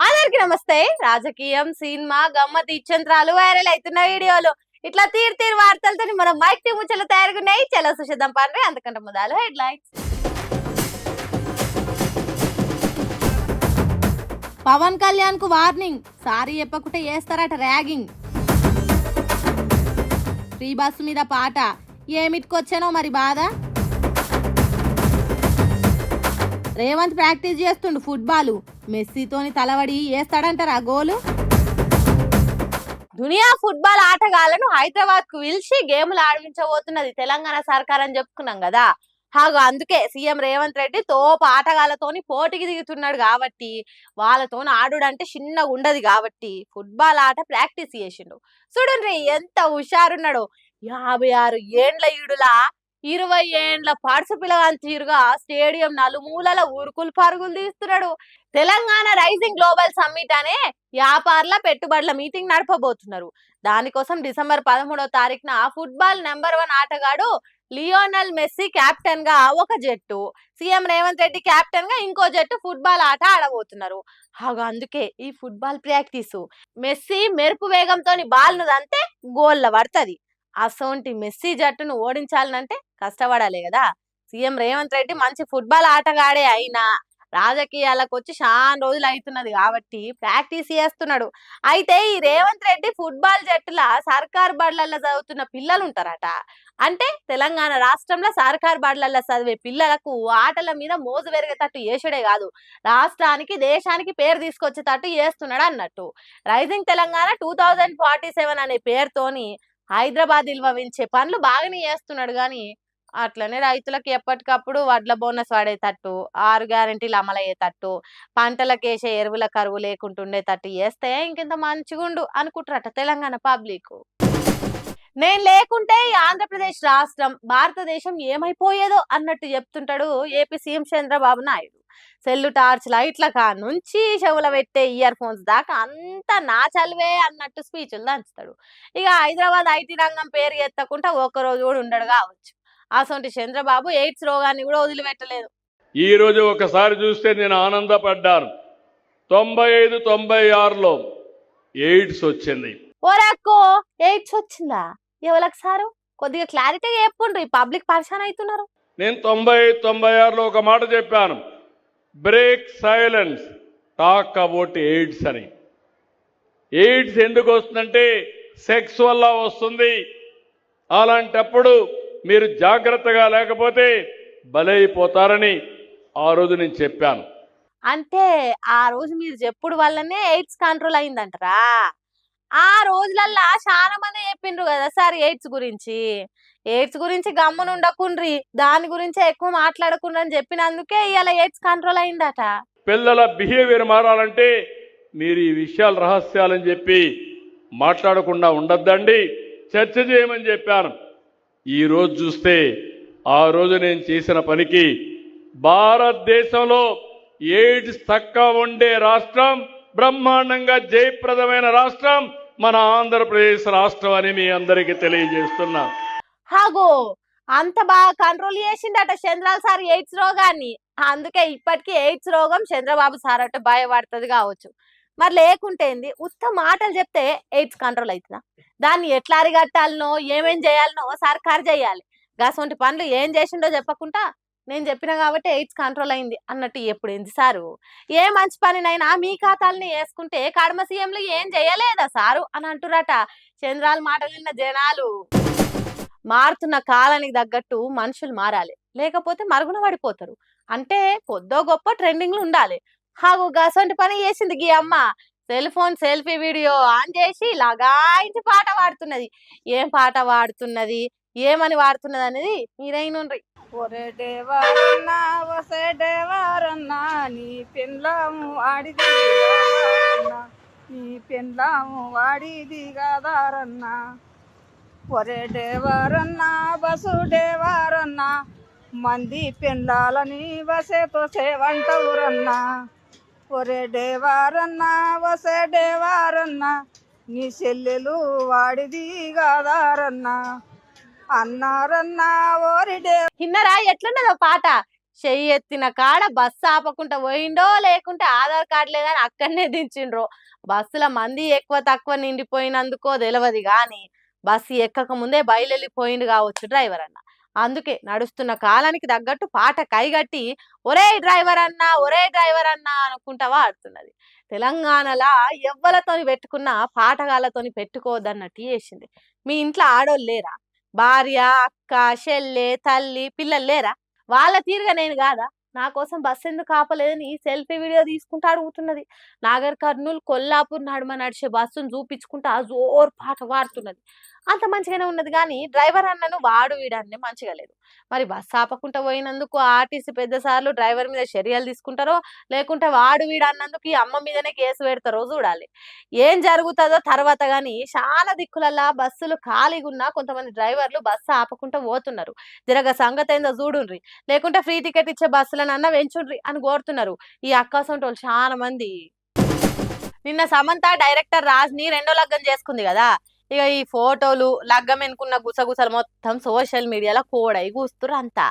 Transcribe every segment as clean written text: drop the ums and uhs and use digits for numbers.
అందరికి నమస్తే. రాజకీయం, సినిమా, గమ్మత్ ఇచ్చంత్రాలు వైరల్ అవుతున్న వీడియోలు ఇట్లా తీరు వార్తలతో మనం మైక్ టీ ముచ్చలు తయారుగున్నాయి. చలో సుషిద్దాం పండ్రి. అంతకంటే మొదలు హెడ్లైన్స్. పవన్ కళ్యాణ్ కు వార్నింగ్, సారీ చెప్పకుంటే చేస్తారట ర్యాగింగ్. ఫ్రీ బస్సు మీద పాట, ఏమిటికొచ్చానో మరి బాధ. రేవంత్ ప్రాక్టీస్ చేస్తుండు ఫుట్బాల్, మెస్సీతోని తలవడి వేస్తాడంటారా గోలు. దునియా ఫుట్బాల్ ఆటగాళ్లను హైదరాబాద్ కు పిలిచి గేములు ఆడించబోతున్నది తెలంగాణ సర్కార్ అని చెప్పుకున్నాం కదా. అందుకే సీఎం రేవంత్ రెడ్డి తోపు ఆటగాళ్లతోని పోటీకి దిగుతున్నాడు కాబట్టి, వాళ్ళతోని ఆడుడంటే చిన్నగా ఉండదు కాబట్టి ఫుట్బాల్ ఆట ప్రాక్టీస్ చేసిండు. చూడండి ఎంత హుషారున్నాడు. 56 ఏండ్ల ఈడులా 20 ఏండ్ల పడుసు పిల్లగాని తీరుగా స్టేడియం నలుమూలల ఉరుకులు పరుగులు తీస్తున్నాడు. తెలంగాణ రైజింగ్ గ్లోబల్ సమ్మిట్ అనే వ్యాపారుల పెట్టుబడుల మీటింగ్ నడపబోతున్నారు. దానికోసం డిసెంబర్ 13వ తారీఖున ఫుట్బాల్ నెంబర్ 1 ఆటగాడు లియోనల్ మెస్సీ కెప్టెన్ గా ఒక జట్టు, సీఎం రేవంత్ రెడ్డి కెప్టెన్ గా ఇంకో జట్టు ఫుట్బాల్ ఆట ఆడబోతున్నారు. అందుకే ఈ ఫుట్బాల్ ప్రాక్టీసు. మెస్సీ మెరుపు వేగంతో బాల్ ను దంతే గోల్ల పడుతుంది. అసోంటి మెస్సీ జట్టును ఓడించాలనంటే కష్టపడాలి కదా. సీఎం రేవంత్ రెడ్డి మంచి ఫుట్బాల్ ఆటగాడే అయినా రాజకీయాలకు వచ్చి చాలా రోజులు అవుతున్నది కాబట్టి ప్రాక్టీస్ చేస్తున్నాడు. అయితే ఈ రేవంత్ రెడ్డి ఫుట్బాల్ జట్టుల సర్కార్ బడులలో చదువుతున్న పిల్లలు ఉంటారట. అంటే తెలంగాణ రాష్ట్రంలో సర్కార్ బడులలో చదివే పిల్లలకు ఆటల మీద మోజు పెరిగేటట్టు చేసడే కాదు, రాష్ట్రానికి దేశానికి పేరు తీసుకొచ్చేటట్టు చేస్తున్నాడు అన్నట్టు. రైజింగ్ తెలంగాణ 2047 అనే పేరుతోని హైదరాబాద్ ఇల్వవించే పనులు బాగానే చేస్తున్నాడు. కానీ అట్లనే రైతులకు ఎప్పటికప్పుడు వడ్ల బోనస్ వాడేటట్టు, 6 గ్యారెంటీలు అమలయ్యేటట్టు, పంటలకేసే ఎరువుల కరువు లేకుంటుండేటట్టు చేస్తే ఇంకింత మంచిగుండు అనుకుంటారట తెలంగాణ పబ్లిక్. నేను లేకుంటే ఈ ఆంధ్రప్రదేశ్ రాష్ట్రం భారతదేశం ఏమైపోయేదో అన్నట్టు చెప్తుంటాడు AP CM Chandrababu Naidu. Cell torch లైట్ల నుంచి చెవుల పెట్టే ఇయర్ ఫోన్స్ దాకా అంతా నా చలివే అన్నట్టు స్పీచ్లు దంచుతాడు. ఇక హైదరాబాద్ ఐటీ రంగం పేరు ఎత్తకుండా ఒక్కరోజు కూడా ఉండడు కావచ్చు. అసొంటి చంద్రబాబు ఎయిడ్స్ రోగాన్ని కూడా వదిలిపెట్టలేదు. ఈ రోజు ఒకసారి చూస్తే నేను ఆనందపడ్డాను. 95-96లో ఎయిడ్స్ వచ్చింది. ఓరక్కో ఎయిడ్స్ వచ్చిందా? ఎవరికి సారు కొద్దిగా క్లారిటీగా చెప్పుండ్రు, ఈ పబ్లిక్ పరిశాన్ అవుతున్నారు. నేను 90-96లో ఒక మాట చెప్పాను, break silence, talk about AIDS అని. ఎయిడ్స్ ఎందుకు వస్తుందంటే సెక్స్ వల్ల వస్తుంది. అలాంటప్పుడు మీరు జాగ్రత్తగా లేకపోతే బలైపోతారని ఆ రోజు నేను చెప్పాను. అంటే ఆ రోజు మీరు చెప్పుడు వల్లనే ఎయిడ్స్ కంట్రోల్ అయిందంటారా? ఆ రోజులల్లా చాలా మంది చెప్పిండ్రు కదా సార్ ఎయిడ్స్ గురించి గమ్మున ఉండకుండ్రి, దాని గురించి ఎక్కువ మాట్లాడకుండా అని చెప్పినందుకే ఇవాళ ఎయిడ్స్ కంట్రోల్ అయిందట. పిల్లల బిహేవియర్ మారాలంటే మీరు ఈ విషయాలు రహస్యాలని చెప్పి మాట్లాడకుండా ఉండద్దండి, చర్చ చేయమని చెప్పాను. ఈ రోజు చూస్తే ఆ రోజు నేను చేసిన పనికి భారతదేశంలో ఎయిడ్స్ తక్కువ ఉండే రాష్ట్రం, బ్రహ్మాండంగా జయప్రదమైన రాష్ట్రం మన ఆంధ్రప్రదేశ్ రాష్ట్రం అని మీ అందరికీ తెలియజేస్తున్నా. అంత బాగా కంట్రోల్ చేసిండట చంద్రబాబు సార్ ఎయిడ్స్ రోగాన్ని. అందుకే ఇప్పటికీ ఎయిడ్స్ రోగం చంద్రబాబు సార్ అంటే భయపడుతుంది కావచ్చు. మరి లేకుంటేంది, ఉత్త మాటలు చెప్తే ఎయిడ్స్ కంట్రోల్ అవుతుందా? దాన్ని ఎట్లా అరిగట్టాలనో ఏమేం చేయాలనో సర్కారు చేయాలి. గసొంటి పనులు ఏం చేసిండో చెప్పకుండా నేను చెప్పినా కాబట్టి ఎయిడ్స్ కంట్రోల్ అయింది అన్నట్టు ఎప్పుడు ఏంది సారు? ఏ మంచి పనినైనా మీ ఖాతాలని వేసుకుంటే కడమ సీఎంలు ఏం చేయలేదా సారు అని అంటురట. చంద్రాల మాటలు విన్న జనాలు. మారుతున్న కాలానికి తగ్గట్టు మనుషులు మారాలి, లేకపోతే మరుగున పడిపోతారు. అంటే కొద్దో గొప్ప ట్రెండింగ్లు ఉండాలి. గసొంటి పని చేసింది గీ అమ్మ. Cell phone selfie video on చేసి లగాయించి పాట పాడుతున్నది. ఏం పాట పాడుతున్నది, ఏమని వాడుతున్నది అనేది మీరైనండ్రి. ఒరేడేవారన్నా వసేడేవారన్నా నీ పెండ్లాము ఆడిది నీ పెండ్లాము వాడిది కాదారన్నా. ఒరేడేవారన్నా బసుడేవారన్నా మంది పెండ్లాలని వసేతో సేవంటవురన్నా. ఒరేడేవారన్నా వసేడేవారన్నా నీ చెల్లెలు వాడిది కాదారన్నా అన్నారన్నా. ఓరిడే ఇన్నరా ఎట్లున్నదో పాట. చెయ్యి ఎత్తిన కాడ బస్సు ఆపకుండా పోయిండో లేకుంటే ఆధార్ కార్డు లేదని అక్కడనే దించిండ్రో. బస్సుల మంది ఎక్కువ తక్కువ నిండిపోయినందుకో తెలియదు గాని బస్సు ఎక్కక ముందే బయలుపోయిండు కావచ్చు డ్రైవర్ అన్న. అందుకే నడుస్తున్న కాలానికి తగ్గట్టు పాట కైగట్టి ఒరే డ్రైవర్ అన్నా ఒరే డ్రైవర్ అన్నా అనుకుంటా వాడుతున్నది. తెలంగాణలో ఎవ్వలతోని పెట్టుకున్న పాటగాళ్ళతోని పెట్టుకోవద్దన్నట్టు చేసింది. మీ ఇంట్లో ఆడోళ్ళు లేరా? భార్య, అక్క, చెల్లె, తల్లి, పిల్లలు లేరా? వాళ్ళ తీరుగా నేను కాదా? నా కోసం బస్సు ఎందుకు ఆపలేదని సెల్ఫీ వీడియో తీసుకుంటా అడుగుతున్నది. నాగర్ కర్నూలు కొల్లాపూర్ నడుమ నడిచే బస్సును చూపించుకుంటా జోరు పాట పాడుతున్నది. అంత మంచిగానే ఉన్నది కానీ డ్రైవర్ అన్నను వాడు వీడాన్ని మంచిగా లేదు. మరి బస్సు ఆపకుండా పోయినందుకు ఆర్టీసీ పెద్ద సార్లు డ్రైవర్ మీద చర్యలు తీసుకుంటారో లేకుంటే వాడు వీడు అన్నందుకు ఈ అమ్మ మీదనే కేసు పెడతారో చూడాలి. ఏం జరుగుతుందో తర్వాత గాని చాలా దిక్కులల్లా బస్సులు ఖాళీగా ఉన్నా కొంతమంది డ్రైవర్లు బస్సు ఆపకుండా పోతున్నారు. జరగ సంగతి ఏందో చూడుండ్రి, లేకుంటే ఫ్రీ టికెట్ ఇచ్చే బస్సులనన్నా వెంచుండ్రి అని కోరుతున్నారు ఈ అక్కాసొంటోళ్ళు చాలా మంది. నిన్న సమంత డైరెక్టర్ రాజ్ని రెండో లగ్గం చేసుకుంది కదా. ఇక ఈ ఫోటోలు లగ్గం ఎన్నుకున్న గుసగుసలు మొత్తం సోషల్ మీడియాలో కోడై కూస్తురు అంతా.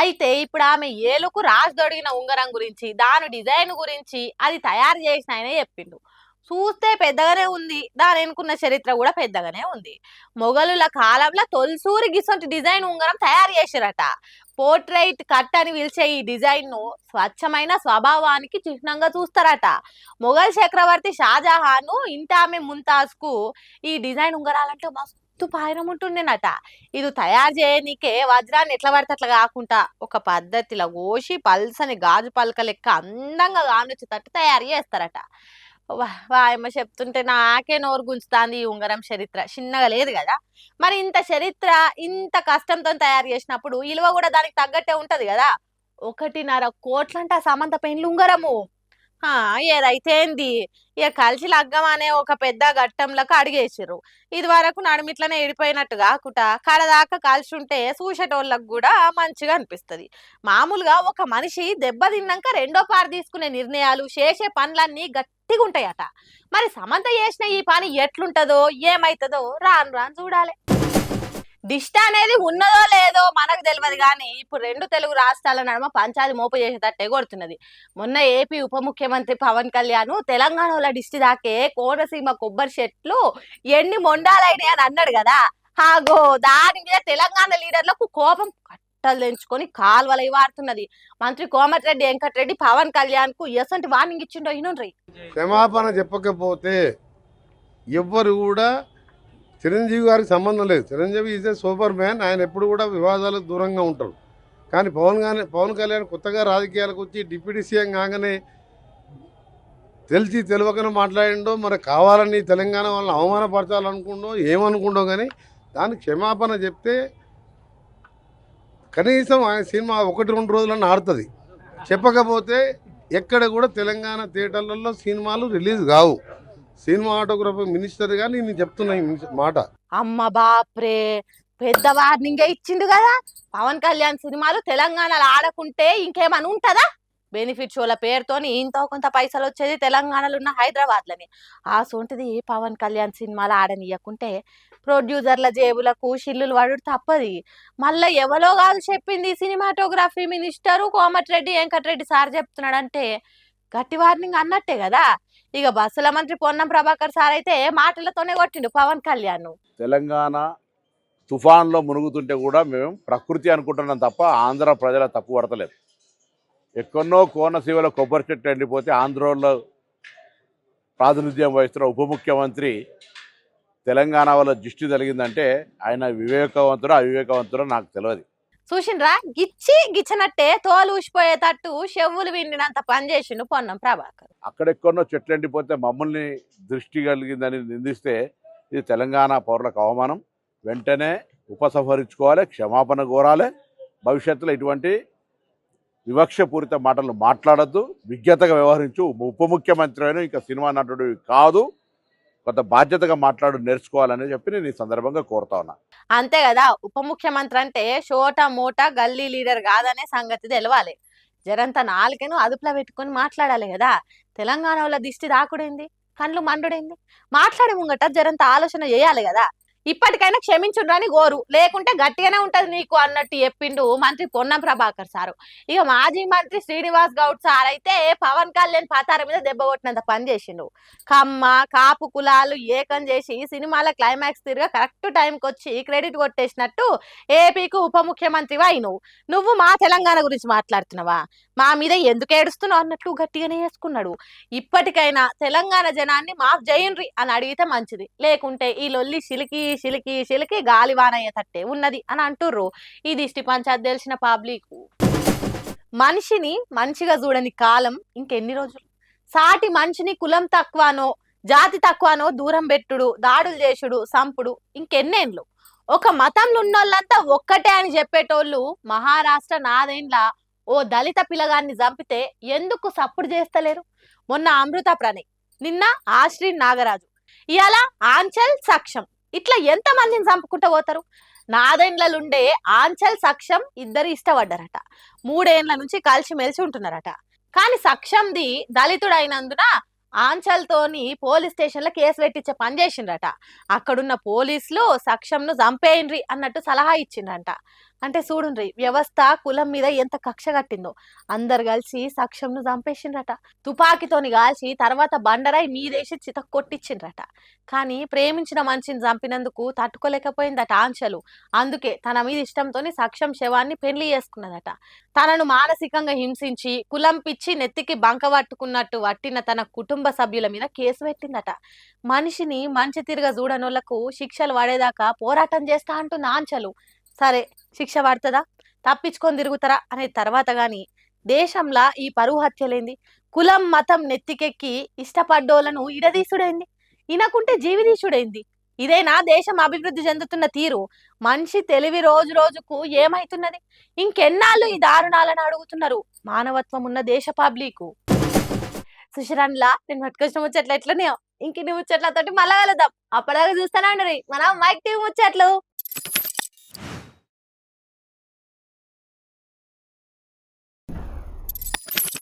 అయితే ఇప్పుడు ఆమె ఏలుకు రాజు దొడిగిన ఉంగరం గురించి దాని డిజైన్ గురించి అది తయారు చేసిన ఆయనే చెప్పిండు. చూస్తే పెద్దగానే ఉంది, దాని ఎన్నుకున్న చరిత్ర కూడా పెద్దగానే ఉంది. మొఘలుల కాలంలో తొలిసూరి గిసొంటి డిజైన్ ఉంగరం తయారు చేసిరట. పోర్ట్రైట్ కట్ అని పిలిచే ఈ డిజైన్ ను స్వచ్ఛమైన స్వభావానికి చిహ్నంగా చూస్తారట. మొఘల్ చక్రవర్తి షాజహాన్ ఇంటి ఆమె ముంతాజ్ కు ఈ డిజైన్ ఉంగరాలంటే మస్తు పాయనం ఉంటుండేనట. ఇది తయారు చేయనీకే వజ్రాన్ని ఎట్లా పడితే అట్లా కాకుండా ఒక పద్ధతిలో కోసి పల్సని గాజు పలక లెక్క అందంగా కానొచ్చేటట్టు తయారు చేస్తారట. వాయమ్మ చెప్తుంటే నాకే నోరు గుంచుతాంది. ఈ ఉంగరం చరిత్ర చిన్నగా లేదు కదా. మరి ఇంత చరిత్ర ఇంత కష్టంతో తయారు చేసినప్పుడు ఇలువ కూడా దానికి తగ్గట్టే ఉంటది కదా. 1.5 కోట్లంట సమంత పెండ్లు ఉంగరము. ఏదైతే ఏంది, ఇక కలిసి లగ్గం అనే ఒక పెద్ద ఘట్టంలోకి అడిగేసిర్రు. ఇది వరకు నడుమిట్లనే ఎడిపోయినట్టు కాకుండా కడదాకా కలిసి ఉంటే చూసేటోళ్ళకు కూడా మంచిగా అనిపిస్తుంది. మామూలుగా ఒక మనిషి దెబ్బ తిన్నాక రెండో పారు తీసుకునే నిర్ణయాలు చేసే పనులన్నీ గట్టిగా ఉంటాయట. మరి సమంత చేసిన ఈ పని ఎట్లుంటదో ఏమైతుందో రాను రాను చూడాలి. దిష్ట అనేది ఉన్నదో లేదో మనకు తెలియదు కానీ ఇప్పుడు 2 తెలుగు రాష్ట్రాల నడుమ పంచాది మోపు చేసేటట్టే కొడుతున్నది. మొన్న ఏపీ ఉప ముఖ్యమంత్రి పవన్ కళ్యాణ్ తెలంగాణలో దిష్టి దాకే కోనసీమ కొబ్బరి చెట్లు ఎన్ని మొండాలైనాయి అని అన్నాడు కదా. హాగో దాని మీద తెలంగాణ లీడర్లకు కోపం కట్టలు తెంచుకొని కాల్వలై వాడుతున్నది. మంత్రి కోమటిరెడ్డి వెంకటరెడ్డి పవన్ కళ్యాణ్ కు ఎసంటి వార్నింగ్ ఇచ్చిండో ఇనుండ్రి. క్షమాపణ చెప్పకపోతే ఎవ్వరు కూడా చిరంజీవి గారికి సంబంధం లేదు. Chiranjeevi is a super man. ఆయన ఎప్పుడు కూడా వివాదాలకు దూరంగా ఉంటారు. కానీ పవన్ కళ్యాణ్ కొత్తగా రాజకీయాలకు వచ్చి డిప్యూటీ సీఎం కాగానే తెలిసి తెలియకనే మాట్లాడిండో మరి కావాలని తెలంగాణ వాళ్ళని అవమానపరచాలనుకుండో ఏమనుకుండో కానీ దానికి క్షమాపణ చెప్తే కనీసం ఆయన సినిమా 1-2 రోజులన్నా ఆడుతుంది. చెప్పకపోతే ఎక్కడ కూడా తెలంగాణ థియేటర్లలో సినిమాలు రిలీజ్ కావు. సినిమాటోగ్రఫర్ మినిస్టర్ గా నేను చెప్తున్నా ఈ మాట. అమ్మ బాప్రే, పెద్ద వార్నింగ్ ఇచ్చిండు కదా. పవన్ కళ్యాణ్ సినిమాలు తెలంగాణలో ఆడకుంటే ఇంకేమని ఉంటదా? బెనిఫిట్ షోల పేరుతోని ఇంతో కొంత పైసలు వచ్చేది తెలంగాణలో ఉన్న హైదరాబాద్ లని. ఆ సొంటిది పవన్ కళ్యాణ్ సినిమాలు ఆడనియకుంటే ప్రొడ్యూసర్ల జేబులకు షిల్లులు పడుడు తప్పది. మళ్ళీ ఎవరో కాదు చెప్పింది, cinematography minister Komatireddy Venkatareddy sir చెప్తున్నాడంటే గట్టి వార్నింగ్ అన్నట్టే కదా. ఇక బస్సుల మంత్రి పొన్నం ప్రభాకర్ సార్ అయితే మాటలతోనే కొట్టిండు పవన్ కళ్యాణ్. తెలంగాణ తుఫాన్లో మునుగుతుంటే కూడా మేము ప్రకృతి అనుకుంటున్నాం తప్ప ఆంధ్ర ప్రజల తప్పు పడతలేదు. ఎక్కడో కోనసీమలో కొబ్బరి చెట్టు ఎండిపోతే ఆంధ్రలో ప్రాతినిధ్యం వహిస్తున్న ఉప ముఖ్యమంత్రి తెలంగాణ వల్ల దృష్టి కలిగిందంటే ఆయన వివేకవంతుడు అవివేకవంతుడో నాకు తెలియదు. చూసిండ్రా, గిచ్చి గిచ్చినట్టే తోలు ఊసిపోయేటట్టు చెవులు విండినంత పని చేసిండు పొన్నం ప్రభాకర్. అక్కడెక్కడో చెట్లు ఎండిపోతే మమ్మల్ని దృష్టి కలిగిందని నిందిస్తే ఇది తెలంగాణ పౌరులకు అవమానం. వెంటనే ఉపసంహరించుకోవాలి, క్షమాపణ కోరాలి. భవిష్యత్తులో ఇటువంటి వివక్షపూరిత మాటలు మాట్లాడద్దు, విజ్ఞతగా వ్యవహరించు. ఉప ముఖ్యమంత్రి అయినా ఇంకా సినిమా నటుడు కాదు, కొంత బాధ్యతగా మాట్లాడు నేర్చుకోవాలని చెప్పి నేను ఈ సందర్భంగా కోరుతా ఉన్నా. అంతే కదా, ఉప ముఖ్యమంత్రి అంటే షోటా మోటా గల్లీ లీడర్ కాదనే సంగతి తెలవాలి. జరంత నాలుకను అదుపులో పెట్టుకొని మాట్లాడాలి కదా. తెలంగాణ వాళ్ళ దిష్టి దాకుడైంది, కండ్లు మండుడైంది, మాట్లాడే ముంగట జరంత ఆలోచన చేయాలి కదా. ఇప్పటికైనా క్షమించుండ్రని గోరు, లేకుంటే గట్టిగానే ఉంటది నీకు అన్నట్టు చెప్పిండు మంత్రి పొన్నం ప్రభాకర్ సారు. ఇక మాజీ మంత్రి శ్రీనివాస్ గౌడ్ సార్ అయితే పవన్ కళ్యాణ్ పతార మీద దెబ్బ కొట్టినంత పని చేసిండు. కమ్మ కాపు కులాలు ఏకం చేసి సినిమాల క్లైమాక్స్ తిరిగా కరెక్ట్ టైంకి వచ్చి క్రెడిట్ కొట్టేసినట్టు ఏపీకి ఉప ముఖ్యమంత్రి నువ్వు మా తెలంగాణ గురించి మాట్లాడుతున్నావా, మా మీద ఎందుకు ఏడుస్తున్నావు అన్నట్టు గట్టిగానే వేసుకున్నాడు. ఇప్పటికైనా తెలంగాణ జనాన్ని మాఫ్ చేయండ్రి అని అడిగితే మంచిది, లేకుంటే ఈ లొల్లి చిలికి చిలికి చిలికి గాలివాన అయ్యేటట్టే ఉన్నది అని అంటుర్రు ఈ దిష్టి పంచాయత్ తెలిసిన పబ్లిక్. మనిషిని మంచిగా చూడని కాలం ఇంకెన్ని రోజులు? సాటి మనిషిని కులం తక్కువనో జాతి తక్కువనో దూరం పెట్టుడు, దాడులు చేసుడు, సంపుడు ఇంకెన్నేండ్లు? ఒక మతంలో ఉన్నోళ్ళంతా ఒక్కటే అని చెప్పేటోళ్ళు మహారాష్ట్ర నాదేండ్ల ఓ దళిత పిల్లగాన్ని చంపితే ఎందుకు సప్పుడు చేస్తలేరు? మొన్న అమృత ప్రణయ్, నిన్న ఆశ్రిన్ నాగరాజు, ఇవాళ ఆంచల్ సక్షం, ఇట్లా ఎంత మందిని చంపుకుంటూ పోతారు? నాదేండ్లలుండే ఆంచల్ సక్షం ఇద్దరు ఇష్టపడ్డారట, 3 ఏళ్ల నుంచి కలిసి మెలిసి ఉంటున్నారట. కానీ సక్షంది దళితుడైనందున ఆంచల్తోని పోలీస్ స్టేషన్లో కేసు పెట్టించే పని చేసిండ్రట. అక్కడున్న పోలీసులు సక్షంను చంపేయండ్రి అన్నట్టు సలహా ఇచ్చిండ్రంట. అంటే చూడుండ్రి వ్యవస్థ కులం మీద ఎంత కక్ష కట్టిందో. అందరు కలిసి సక్షంను చంపేసిండ్రట, తుపాకీతోని కాల్చి తర్వాత బండరాయి మీదేసి చిత కొట్టించిండ్రట. కానీ ప్రేమించిన మనిషిని చంపినందుకు తట్టుకోలేకపోయిందట ఆంచలు. అందుకే తన మీద ఇష్టంతోని సక్షం శవాన్ని పెళ్లి చేసుకున్నదట. తనను మానసికంగా హింసించి కులం పిచ్చి నెత్తికి బంక పట్టుకున్నట్టు పట్టిన తన కుటుంబ సభ్యుల మీద కేసు పెట్టిందట. మనిషిని మంచి తిరిగా చూడనోళ్లకు శిక్షలు పడేదాకా పోరాటం చేస్తా అంటున్న ఆంచలు. సరే, శిక్ష పడుతుందా, తప్పించుకొని తిరుగుతారా అనే తర్వాత గాని దేశంలో ఈ పరువు హత్యలేంది? కులం మతం నెత్తికెక్కి ఇష్టపడ్డోళ్లను ఇడదీసుడైంది, ఇనకుంటే జీవిదీసుడైంది. ఇదేనా దేశం అభివృద్ధి చెందుతున్న తీరు? మనిషి తెలివి రోజు రోజుకు ఏమైతున్నది? ఇంకెన్నాళ్ళు ఈ దారుణాలను అడుగుతున్నారు మానవత్వం ఉన్న దేశ పబ్లిక్. సుశరణలా నేను పట్టుకొచ్చిన ముచ్చట్లు ఎట్లనే ఇంకిన్ని ముచ్చట్లతోటి మళ్ళా కలుద్దాం. అప్పటిదాకా చూస్తానే ఉండరు మన మైక్ టీవీ ముచ్చట్లు.